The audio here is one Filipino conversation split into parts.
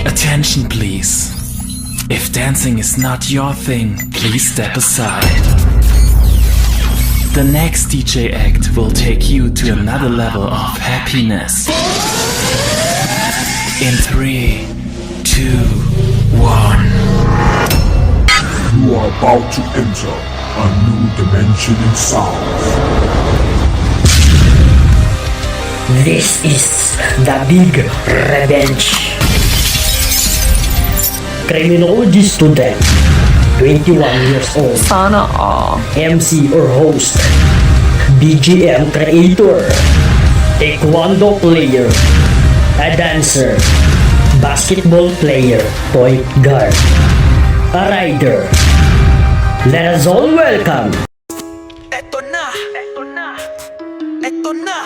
Attention please. If dancing is not your thing, please step aside. The next DJ act will take you to another level of happiness. In 3, 2, 1. You are about to enter a new dimension in sound. This is the big revenge. Criminology student, 21 years old. Sana all. MC or host, BGM creator, taekwondo player, a dancer, basketball player, point guard, a rider. Let us all welcome Eto na, eto na, eto na,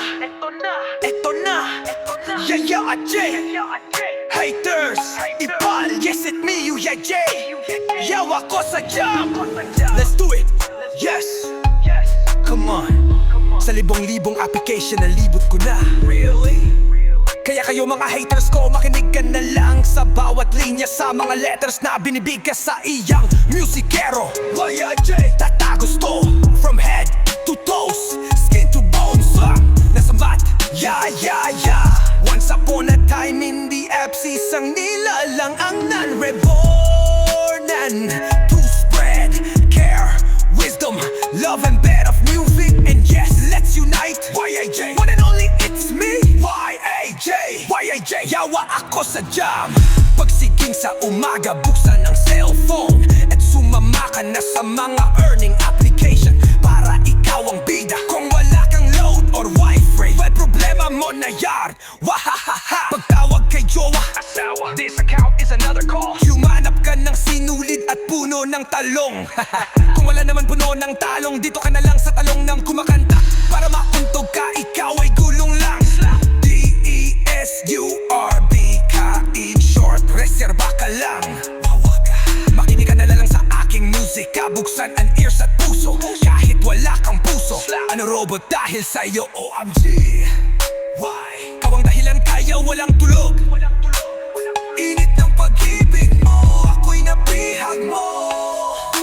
eto na, eto na, Yaya Ajay. Haters, ipal, yes it me, you yeah Jay. Yawa ko sa jam. Let's do it, yes. Come on. Sa libong-libong application na libot ko na. Really? Kaya kayo mga haters ko, makinig ka na lang sa bawat linya, sa mga letters na binibigkas sa iyang musikero. Yaya Ajay, tatagos to from head to toes, skin to bones. Nasa mat, yeah. Once upon a time in the FC, sang nila lang ang non-rebornan. To spread care, wisdom, love and bed of music. And yes, let's unite. YAJ, one and only, it's me. YAJ, yawa ako sa jam. Pagsiging sa umaga, buksan ang cellphone at sumama ka na sa mga earning application para ikaw ang bida. Kung wala kang load or wifi, well, problema mo na yar. Wahahaha, pagtawag kay jowa, asawa, this account is another call. Humanap ka ng sinulid at puno ng talong. Kung wala naman puno ng talong, dito ka na lang sa talong ng kumakanta. Para mauntog ka, ikaw ay gulong lang. DESURB ka, in short, reserba ka lang. Makinig ka na lang sa aking musika, buksan ang ears at puso. Kahit wala kang puso, ano robot dahil sa'yo, OMG. Why? Ikaw ang dahilan kaya walang tulog. Init ng pag-ibig mo, ako'y nabihag mo.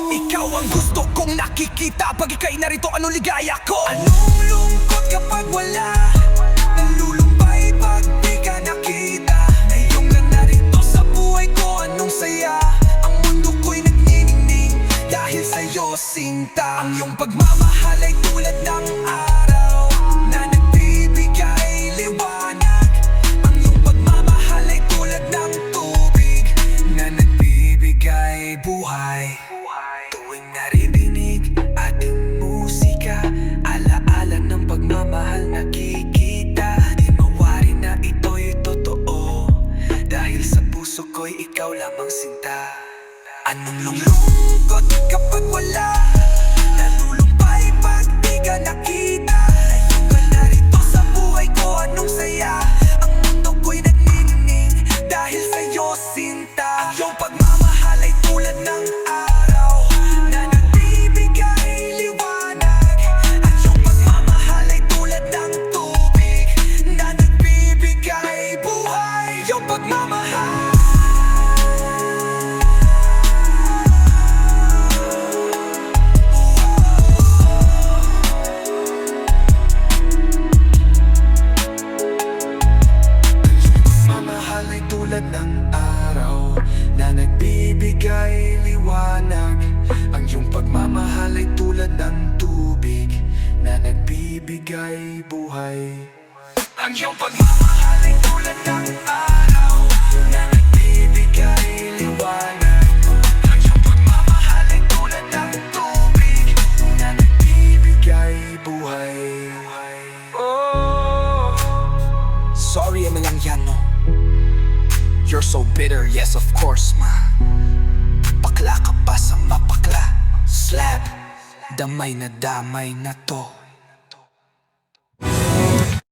Ikaw ang gusto kong nakikita, pag ika'y narito, anong ligaya ko? Anong lungkot kapag wala? Nalulumbay pag di ka nakita. Ngayong na narito sa buhay ko, anong saya? Ang mundo ko'y nagniningning dahil sa'yo sinta. Ang iyong pagmamahal ay tulad ng araw na nagbibigay liwanag. Ang iyong pagmamahal ay tulad ng tubig na nagbibigay buhay. Tuwing naririnig ating musika, alaala ng pagmamahal nakikita. Di mawari na ito'y totoo, dahil sa puso ko'y ikaw lamang sinta. Anong lungkot kapag wala? Nalulumbay pag di ka nakita. Ngayon ka narito sa buhay ko, anong saya? Ang mundo ko'y nagniningning dahil sa'yo sinta. Ang iyong pagmamahal ay tulad ng araw na nagbibigay liwanag. At iyong pagmamahal ay tulad ng tubig na nagbibigay buhay. Iyong pagmamahal. Pagmamahal ay tulad ng araw na nagbibigay liwanag. Ang iyong pagmamahal ay tulad ng tubig na nagbibigay buhay. Ang iyong pagmamahal ay tulad ng araw na nagbibigay liwanag. Ang iyong pagmamahal ay tulad ng tubig na nagbibigay buhay. Oh, sorry na lang yan, no? You're so bitter, yes of course, ma. Bakla ka pa sa mapakla. Slap, damay na to.